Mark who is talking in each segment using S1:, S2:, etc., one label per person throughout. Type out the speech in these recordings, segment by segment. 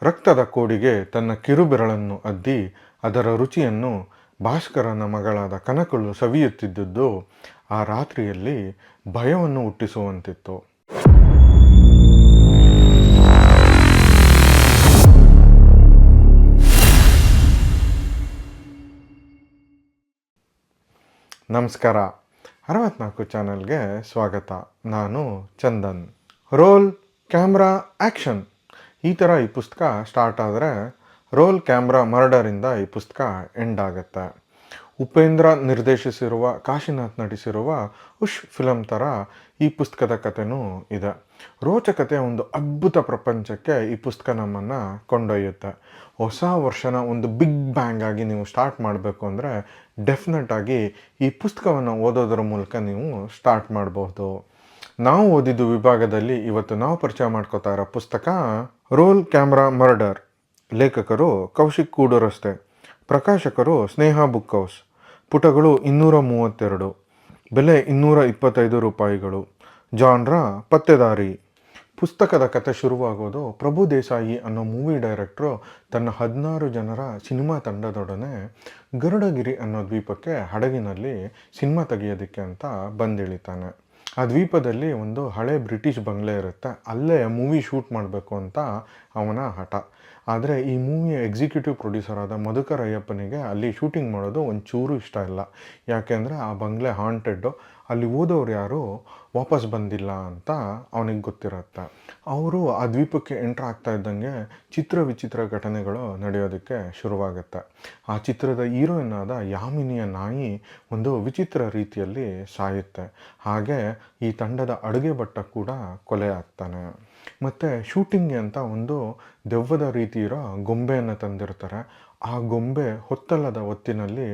S1: ರಕ್ತದ ಕೋಡಿಗೆ ತನ್ನ ಕಿರುಬೆರಳನ್ನು ಅದ್ದಿ ಅದರ ರುಚಿಯನ್ನು ಭಾಸ್ಕರನ ಮಗಳಾದ ಕನಕಳು ಸವಿಯುತ್ತಿದ್ದುದು ಆ ರಾತ್ರಿಯಲ್ಲಿ ಭಯವನ್ನು ಹುಟ್ಟಿಸುವಂತಿತ್ತು. ನಮಸ್ಕಾರ, 64 ಚಾನಲ್ಗೆ ಸ್ವಾಗತ. ನಾನು ಚಂದನ್. ರೋಲ್ ಕ್ಯಾಮ್ರಾ ಆ್ಯಕ್ಷನ್, ಈ ಥರ ಈ ಪುಸ್ತಕ ಸ್ಟಾರ್ಟ್ ಆದರೆ ರೋಲ್ ಕ್ಯಾಮ್ರಾ ಮರ್ಡರಿಂದ ಈ ಪುಸ್ತಕ ಎಂಡ್ ಆಗುತ್ತೆ. ಉಪೇಂದ್ರ ನಿರ್ದೇಶಿಸಿರುವ, ಕಾಶಿನಾಥ್ ನಟಿಸಿರುವ ಉಶ್ ಫಿಲಮ್ ಥರ ಈ ಪುಸ್ತಕದ ಕಥೆನೂ ಇದೆ. ರೋಚಕತೆ ಒಂದು ಅದ್ಭುತ ಪ್ರಪಂಚಕ್ಕೆ ಈ ಪುಸ್ತಕ ನಮ್ಮನ್ನು ಕೊಂಡೊಯ್ಯುತ್ತೆ. ಹೊಸ ವರ್ಷನ ಒಂದು ಬಿಗ್ ಬ್ಯಾಂಗ್ ಆಗಿ ನೀವು ಸ್ಟಾರ್ಟ್ ಮಾಡಬೇಕು ಅಂದರೆ ಡೆಫಿನೆಟಾಗಿ ಈ ಪುಸ್ತಕವನ್ನು ಓದೋದರ ಮೂಲಕ ನೀವು ಸ್ಟಾರ್ಟ್ ಮಾಡಬಹುದು. ನಾವು ಓದಿದ್ದು ವಿಭಾಗದಲ್ಲಿ ಇವತ್ತು ನಾವು ಪರಿಚಯ ಮಾಡ್ಕೋತಾ ಇರೋ ಪುಸ್ತಕ ರೋಲ್ ಕ್ಯಾಮ್ರಾ ಮರ್ಡರ್. ಲೇಖಕರು ಕೌಶಿಕ್ ಕೂಡುರಸ್ತೆ, ಪ್ರಕಾಶಕರು ಸ್ನೇಹ ಬುಕ್ ಹೌಸ್. ಪುಟಗಳು 232, ಬೆಲೆ 225 ರೂಪಾಯಿಗಳು. ಜಾನ್ರ ಪತ್ತೆದಾರಿ. ಪುಸ್ತಕದ ಕತೆ ಶುರುವಾಗೋದು ಪ್ರಭು ದೇಸಾಯಿ ಅನ್ನೋ ಮೂವಿ ಡೈರೆಕ್ಟ್ರು ತನ್ನ 16 ಜನರ ಸಿನಿಮಾ ತಂಡದೊಡನೆ ಗರುಡಗಿರಿ ಅನ್ನೋ ದ್ವೀಪಕ್ಕೆ ಹಡಗಿನಲ್ಲಿ ಸಿನಿಮಾ ತೆಗೆಯೋದಕ್ಕೆ ಅಂತ ಬಂದಿಳಿತಾನೆ. ಆ ದ್ವೀಪದಲ್ಲಿ ಒಂದು ಹಳೆ ಬ್ರಿಟಿಷ್ ಬಂಗ್ಲೆ ಇರುತ್ತೆ, ಅಲ್ಲೇ ಮೂವಿ ಶೂಟ್ ಮಾಡಬೇಕು ಅಂತ ಅವನ ಹಠ. ಆದರೆ ಈ ಮೂವಿಯ ಎಕ್ಸಿಕ್ಯೂಟಿವ್ ಪ್ರೊಡ್ಯೂಸರ್ ಆದ ಮಧುಕರ್ ಅಯ್ಯಪ್ಪನಿಗೆ ಅಲ್ಲಿ ಶೂಟಿಂಗ್ ಮಾಡೋದು ಒಂಚೂರು ಇಷ್ಟ ಇಲ್ಲ. ಯಾಕೆಂದರೆ ಆ ಬಂಗ್ಲೆ ಹಾಂಟೆಡ್ಡು, ಅಲ್ಲಿ ಓದೋರು ಯಾರು ವಾಪಸ್ ಬಂದಿಲ್ಲ ಅಂತ ಅವನಿಗೆ ಗೊತ್ತಿರುತ್ತೆ. ಅವರು ಆ ದ್ವೀಪಕ್ಕೆ ಎಂಟ್ರ್ ಆಗ್ತಾ ಇದ್ದಂಗೆ ಚಿತ್ರ ವಿಚಿತ್ರ ಘಟನೆಗಳು ನಡೆಯೋದಕ್ಕೆ ಶುರುವಾಗುತ್ತೆ. ಆ ಚಿತ್ರದ ಹೀರೋಯಿನ್ ಆದ ಯಾಮಿನಿಯ ನಾಯಿ ಒಂದು ವಿಚಿತ್ರ ರೀತಿಯಲ್ಲಿ ಸಾಯುತ್ತೆ. ಹಾಗೆ ಈ ತಂಡದ ಅಡುಗೆ ಭಟ್ಟ ಕೂಡ ಕೊಲೆ ಆಗ್ತಾನೆ. ಮತ್ತು ಶೂಟಿಂಗ್ಗೆ ಅಂತ ಒಂದು ದೆವ್ವದ ರೀತಿ ಇರೋ ಗೊಂಬೆಯನ್ನು ತಂದಿರ್ತಾರೆ. ಆ ಗೊಂಬೆ ಹೊತ್ತಲ್ಲದ ಹೊತ್ತಿನಲ್ಲಿ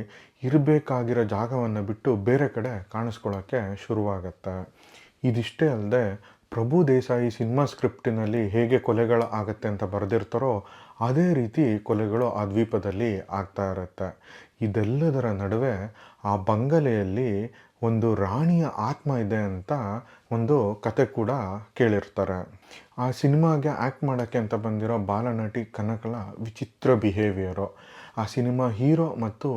S1: ಇರಬೇಕಾಗಿರೋ ಜಾಗವನ್ನು ಬಿಟ್ಟು ಬೇರೆ ಕಡೆ ಕಾಣಿಸ್ಕೊಳ್ಳೋಕ್ಕೆ ಶುರುವಾಗತ್ತೆ. ಇದಿಷ್ಟೇ ಅಲ್ಲದೆ ಪ್ರಭು ದೇಸಾಯಿ ಸಿನಿಮಾ ಸ್ಕ್ರಿಪ್ಟಿನಲ್ಲಿ ಹೇಗೆ ಕೊಲೆಗಳು ಆಗುತ್ತೆ ಅಂತ ಬರೆದಿರ್ತಾರೋ ಅದೇ ರೀತಿ ಕೊಲೆಗಳು ಆ ದ್ವೀಪದಲ್ಲಿ ಆಗ್ತಾ ಇರುತ್ತೆ. ಇದೆಲ್ಲದರ ನಡುವೆ ಆ ಬಂಗಲೆಯಲ್ಲಿ ಒಂದು ರಾಣಿಯ ಆತ್ಮ ಇದೆ ಅಂತ ಒಂದು ಕತೆ ಕೂಡ ಕೇಳಿರ್ತಾರೆ. ಆ ಸಿನಿಮಾಗೆ ಆ್ಯಕ್ಟ್ ಮಾಡೋಕ್ಕೆ ಅಂತ ಬಂದಿರೋ ಬಾಲನಟಿ ಕನಕಳ ವಿಚಿತ್ರ ಬಿಹೇವಿಯರು, ಆ ಸಿನಿಮಾ ಹೀರೋ ಮತ್ತು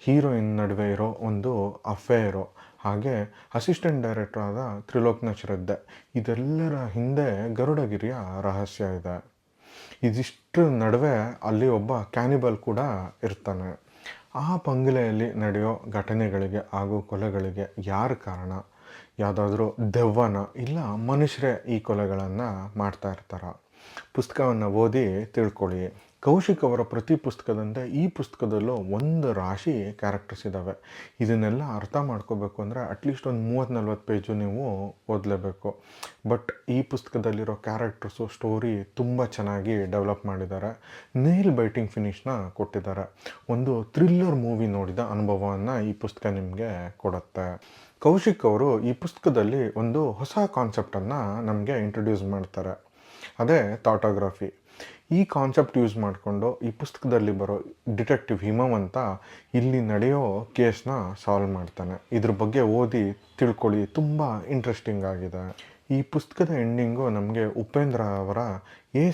S1: ಹೀರೋಯಿನ್ ನಡುವೆ ಇರೋ ಒಂದು ಅಫೇರು, ಹಾಗೆ ಅಸಿಸ್ಟೆಂಟ್ ಡೈರೆಕ್ಟರ್ ಆದ ತ್ರಿಲೋಕ್ನ ಶ್ರದ್ಧೆ, ಇದೆಲ್ಲರ ಹಿಂದೆ ಗರುಡಗಿರಿಯ ರಹಸ್ಯ ಇದೆ. ಇದಿಷ್ಟರ ನಡುವೆ ಅಲ್ಲಿ ಒಬ್ಬ ಕ್ಯಾನಿಬಲ್ ಕೂಡ ಇರ್ತಾನೆ. ಆ ಬಂಗಲೆಯಲ್ಲಿ ನಡೆಯೋ ಘಟನೆಗಳಿಗೆ ಹಾಗೂ ಕೊಲೆಗಳಿಗೆ ಯಾರು ಕಾರಣ? ಯಾವುದಾದ್ರೂ ದೆವ್ವನ ಇಲ್ಲ ಮನುಷ್ಯರೇ ಈ ಕೊಲೆಗಳನ್ನು ಮಾಡ್ತಾ ಇರ್ತಾರ? ಪುಸ್ತಕವನ್ನು ಓದಿ ತಿಳ್ಕೊಳ್ಳಿ. ಕೌಶಿಕ್ ಅವರ ಪ್ರತಿ ಪುಸ್ತಕದಂತೆ ಈ ಪುಸ್ತಕದಲ್ಲೂ ಒಂದು ರಾಶಿ ಕ್ಯಾರೆಕ್ಟರ್ಸ್ ಇದ್ದಾವೆ. ಇದನ್ನೆಲ್ಲ ಅರ್ಥ ಮಾಡ್ಕೋಬೇಕು ಅಂದರೆ ಅಟ್ಲೀಸ್ಟ್ ಒಂದು 30-40 ಪೇಜು ನೀವು ಓದಲೇಬೇಕು. ಬಟ್ ಈ ಪುಸ್ತಕದಲ್ಲಿರೋ ಕ್ಯಾರೆಕ್ಟರ್ಸು, ಸ್ಟೋರಿ ತುಂಬ ಚೆನ್ನಾಗಿ ಡೆವಲಪ್ ಮಾಡಿದ್ದಾರೆ. ನೇಲ್ ಬೈಟಿಂಗ್ ಫಿನಿಷ್ನ ಕೊಟ್ಟಿದ್ದಾರೆ. ಒಂದು ಥ್ರಿಲ್ಲರ್ ಮೂವಿ ನೋಡಿದ ಅನುಭವವನ್ನು ಈ ಪುಸ್ತಕ ನಿಮಗೆ ಕೊಡುತ್ತೆ. ಕೌಶಿಕ್ ಅವರು ಈ ಪುಸ್ತಕದಲ್ಲಿ ಒಂದು ಹೊಸ ಕಾನ್ಸೆಪ್ಟನ್ನು ನಮಗೆ ಇಂಟ್ರೊಡ್ಯೂಸ್ ಮಾಡ್ತಾರೆ. ಅದೇ ಥಾಟೋಗ್ರಫಿ. ಈ ಕಾನ್ಸೆಪ್ಟ್ ಯೂಸ್ ಮಾಡಿಕೊಂಡು ಈ ಪುಸ್ತಕದಲ್ಲಿ ಬರೋ ಡಿಟೆಕ್ಟಿವ್ ಹಿಮವಂತ ಇಲ್ಲಿ ನಡೆಯೋ ಕೇಸ್ನ ಸಾಲ್ವ್ ಮಾಡ್ತಾನೆ. ಇದ್ರ ಬಗ್ಗೆ ಓದಿ ತಿಳ್ಕೊಳ್ಳಿ, ತುಂಬ ಇಂಟ್ರೆಸ್ಟಿಂಗ್ ಆಗಿದೆ. ಈ ಪುಸ್ತಕದ ಎಂಡಿಂಗು ನಮಗೆ ಉಪೇಂದ್ರ ಅವರ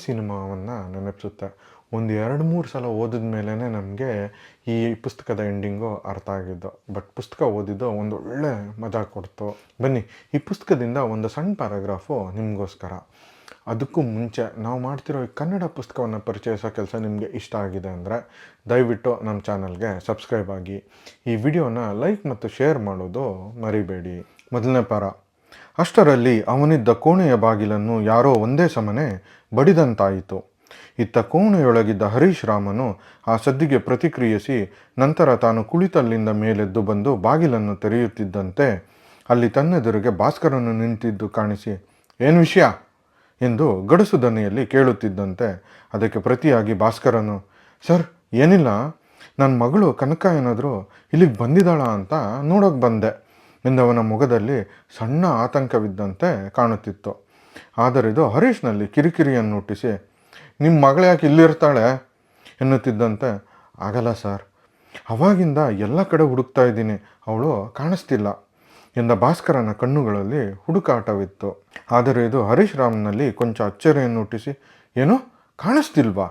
S1: ಸಿನಿಮಾವನ್ನು ನೆನಪಿಸುತ್ತೆ. ಒಂದು 2-3 ಸಲ ಓದಿದ ಮೇಲೇ ನಮಗೆ ಈ ಪುಸ್ತಕದ ಎಂಡಿಂಗು ಅರ್ಥ ಆಗಿದ್ದು. ಬಟ್ ಪುಸ್ತಕ ಓದಿದ್ದು ಒಂದು ಒಳ್ಳೆ ಮಜಾ ಕೊಡ್ತು. ಬನ್ನಿ, ಈ ಪುಸ್ತಕದಿಂದ ಒಂದು ಸಣ್ಣ ಪ್ಯಾರಾಗ್ರಾಫು ನಿಮಗೋಸ್ಕರ. ಅದಕ್ಕೂ ಮುಂಚೆ ನಾವು ಮಾಡ್ತಿರೋ ಈ ಕನ್ನಡ ಪುಸ್ತಕವನ್ನು ಪರಿಚಯಿಸೋ ಕೆಲಸ ನಿಮಗೆ ಇಷ್ಟ ಆಗಿದೆ ಅಂದರೆ ದಯವಿಟ್ಟು ನಮ್ಮ ಚಾನಲ್ಗೆ ಸಬ್ಸ್ಕ್ರೈಬ್ ಆಗಿ, ಈ ವಿಡಿಯೋನ ಲೈಕ್ ಮತ್ತು ಶೇರ್ ಮಾಡೋದು ಮರಿಬೇಡಿ. ಮೊದಲನೇ ಪ್ಯಾರ. ಅಷ್ಟರಲ್ಲಿ ಅವನಿದ್ದ ಕೋಣೆಯ ಬಾಗಿಲನ್ನು ಯಾರೋ ಒಂದೇ ಸಮನೆ ಬಡಿದಂತಾಯಿತು. ಇತ್ತ ಕೋಣೆಯೊಳಗಿದ್ದ ಹರೀಶ್ ರಾಮನು ಆ ಸದ್ದಿಗೆ ಪ್ರತಿಕ್ರಿಯಿಸಿ ನಂತರ ತಾನು ಕುಳಿತಲ್ಲಿಂದ ಮೇಲೆದ್ದು ಬಂದು ಬಾಗಿಲನ್ನು ತೆರೆಯುತ್ತಿದ್ದಂತೆ ಅಲ್ಲಿ ತನ್ನೆದುರಿಗೆ ಭಾಸ್ಕರನು ನಿಂತಿದ್ದು ಕಾಣಿಸಿ, ಏನು ವಿಷಯ ಎಂದು ಗಡಸು ದನಿಯಲ್ಲಿ ಕೇಳುತ್ತಿದ್ದಂತೆ ಅದಕ್ಕೆ ಪ್ರತಿಯಾಗಿ ಭಾಸ್ಕರನು, ಸರ್ ಏನಿಲ್ಲ, ನನ್ನ ಮಗಳು ಕನಕ ಏನಾದರೂ ಇಲ್ಲಿಗೆ ಬಂದಿದ್ದಾಳ ಅಂತ ನೋಡೋಕೆ ಬಂದೆ ಎಂದವನ ಮುಖದಲ್ಲಿ ಸಣ್ಣ ಆತಂಕವಿದ್ದಂತೆ ಕಾಣುತ್ತಿತ್ತು. ಆದರೆ ಇದು ಹರೀಶ್ನಲ್ಲಿ ಕಿರಿಕಿರಿಯನ್ನು ಹುಟ್ಟಿಸಿ, ನಿಮ್ಮ ಮಗಳು ಯಾಕೆ ಇಲ್ಲಿರ್ತಾಳೆ ಎನ್ನುತ್ತಿದ್ದಂತೆ, ಆಗಲ್ಲ ಸರ್, ಅವಾಗಿಂದ ಎಲ್ಲ ಕಡೆ ಹುಡುಕ್ತಾ ಇದ್ದೀನಿ, ಅವಳು ಕಾಣಿಸ್ತಿಲ್ಲ ಎಂದ ಭಾಸ್ಕರನ ಕಣ್ಣುಗಳಲ್ಲಿ ಹುಡುಕಾಟವಿತ್ತು. ಆದರೆ ಇದು ಹರೀಶ್ ರಾಮ್ನಲ್ಲಿ ಕೊಂಚ ಅಚ್ಚರಿಯನ್ನು ಹುಟ್ಟಿಸಿ, ಏನು ಕಾಣಿಸ್ತಿಲ್ವಾ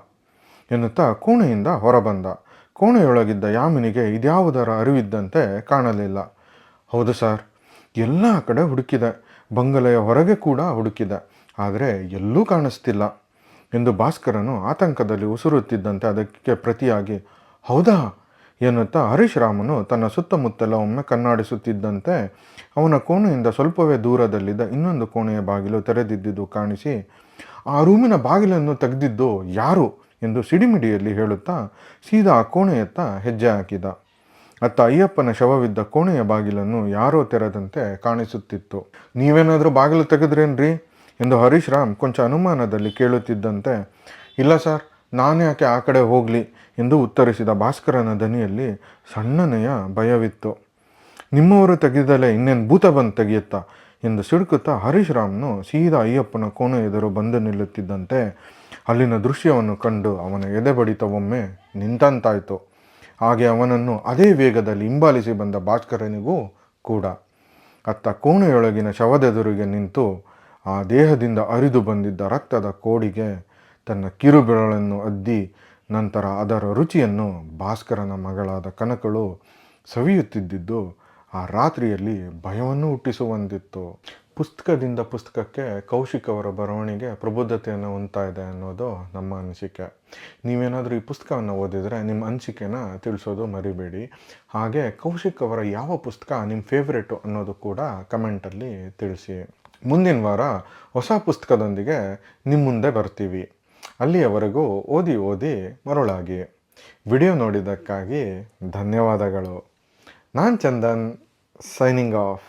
S1: ಎನ್ನುತ್ತಾ ಕೋಣೆಯಿಂದ ಹೊರಬಂದ. ಕೋಣೆಯೊಳಗಿದ್ದ ಯಾಮಿನಿಗೆ ಇದ್ಯಾವುದರ ಅರಿವಿದ್ದಂತೆ ಕಾಣಲಿಲ್ಲ. ಹೌದು ಸರ್, ಎಲ್ಲ ಕಡೆ ಹುಡುಕಿದೆ, ಬಂಗಲೆಯ ಹೊರಗೆ ಕೂಡ ಹುಡುಕಿದೆ, ಆದರೆ ಎಲ್ಲೂ ಕಾಣಿಸ್ತಿಲ್ಲ ಎಂದು ಭಾಸ್ಕರನು ಆತಂಕದಲ್ಲಿ ಉಸುರುತ್ತಿದ್ದಂತೆ ಅದಕ್ಕೆ ಪ್ರತಿಯಾಗಿ ಹೌದಾ ಎನ್ನುತ್ತಾ ಹರೀಶ್ ರಾಮನು ತನ್ನ ಸುತ್ತಮುತ್ತಲ ಒಮ್ಮೆ ಕಣ್ಣಾಡಿಸುತ್ತಿದ್ದಂತೆ ಅವನ ಕೋಣೆಯಿಂದ ಸ್ವಲ್ಪವೇ ದೂರದಲ್ಲಿದ್ದ ಇನ್ನೊಂದು ಕೋಣೆಯ ಬಾಗಿಲು ತೆರೆದಿದ್ದುದು ಕಾಣಿಸಿ ಆ ರೂಮಿನ ಬಾಗಿಲನ್ನು ತೆಗೆದಿದ್ದು ಯಾರು ಎಂದು ಸಿಡಿಮಿಡಿಯಲ್ಲಿ ಹೇಳುತ್ತಾ ಸೀದಾ ಆ ಕೋಣೆಯತ್ತ ಹೆಜ್ಜೆ ಹಾಕಿದ. ಅತ್ತ ಅಯ್ಯಪ್ಪನ ಶವವಿದ್ದ ಕೋಣೆಯ ಬಾಗಿಲನ್ನು ಯಾರೋ ತೆರೆದಂತೆ ಕಾಣಿಸುತ್ತಿತ್ತು. ನೀವೇನಾದರೂ ಬಾಗಿಲು ತೆಗೆದ್ರೇನ್ರಿ ಎಂದು ಹರೀಶ್ ರಾಮ್ ಕೊಂಚ ಅನುಮಾನದಲ್ಲಿ ಕೇಳುತ್ತಿದ್ದಂತೆ ಇಲ್ಲ ಸರ್, ನಾನ್ಯಾಕೆ ಆ ಕಡೆ ಹೋಗಲಿ ಎಂದು ಉತ್ತರಿಸಿದ ಭಾಸ್ಕರನ ದನಿಯಲ್ಲಿ ಸಣ್ಣನೆಯ ಭಯವಿತ್ತು. ನಿಮ್ಮವರು ತೆಗೆದಲೇ ಇನ್ನೇನು ಭೂತ ಬಂದು ತೆಗೆಯುತ್ತಾ ಎಂದು ಸಿಡುಕುತ್ತಾ ಹರೀಶ್ ರಾಮ್ನು ಸೀದಾ ಅಯ್ಯಪ್ಪನ ಕೋಣೆ ಎದುರು ಬಂದು ನಿಲ್ಲುತ್ತಿದ್ದಂತೆ ಅಲ್ಲಿನ ದೃಶ್ಯವನ್ನು ಕಂಡು ಅವನ ಎದೆ ಬಡಿತವೊಮ್ಮೆ ನಿಂತಂತಾಯಿತು. ಹಾಗೆ ಅವನನ್ನು ಅದೇ ವೇಗದಲ್ಲಿ ಹಿಂಬಾಲಿಸಿ ಬಂದ ಭಾಸ್ಕರನಿಗೂ ಕೂಡ. ಅತ್ತ ಕೋಣೆಯೊಳಗಿನ ಶವದೆದುರಿಗೆ ನಿಂತು ಆ ದೇಹದಿಂದ ಹರಿದು ಬಂದಿದ್ದ ರಕ್ತದ ಕೋಡಿಗೆ ತನ್ನ ಕಿರುಬೆರಳನ್ನು ಅದ್ದಿ ನಂತರ ಅದರ ರುಚಿಯನ್ನು ಭಾಸ್ಕರನ ಮಗಳಾದ ಕನಕಳು ಸವಿಯುತ್ತಿದ್ದುದು ಆ ರಾತ್ರಿಯಲ್ಲಿ ಭಯವನ್ನು ಹುಟ್ಟಿಸುವಂತಿತ್ತು. ಪುಸ್ತಕದಿಂದ ಪುಸ್ತಕಕ್ಕೆ ಕೌಶಿಕ್ ಅವರ ಬರವಣಿಗೆ ಪ್ರಬುದ್ಧತೆಯನ್ನು ಹೊಂದ್ತಾ ಇದೆ ಅನ್ನೋದು ನಮ್ಮ ಅನಿಸಿಕೆ. ನೀವೇನಾದರೂ ಈ ಪುಸ್ತಕವನ್ನು ಓದಿದರೆ ನಿಮ್ಮ ಅನಿಸಿಕೆನ ತಿಳಿಸೋದು ಮರಿಬೇಡಿ. ಹಾಗೆ ಕೌಶಿಕ್ ಅವರ ಯಾವ ಪುಸ್ತಕ ನಿಮ್ಮ ಫೇವ್ರೇಟು ಅನ್ನೋದು ಕೂಡ ಕಮೆಂಟಲ್ಲಿ ತಿಳಿಸಿ. ಮುಂದಿನ ವಾರ ಹೊಸ ಪುಸ್ತಕದೊಂದಿಗೆ ನಿಮ್ಮ ಮುಂದೆ ಬರ್ತೀವಿ. ಅಲ್ಲಿಯವರೆಗೂ ಓದಿ ಮರುಳಾಗಿ. ವಿಡಿಯೋ ನೋಡಿದ್ದಕ್ಕಾಗಿ ಧನ್ಯವಾದಗಳು. ನಾನು ಚಂದನ್, ಸೈನಿಂಗ್ ಆಫ್.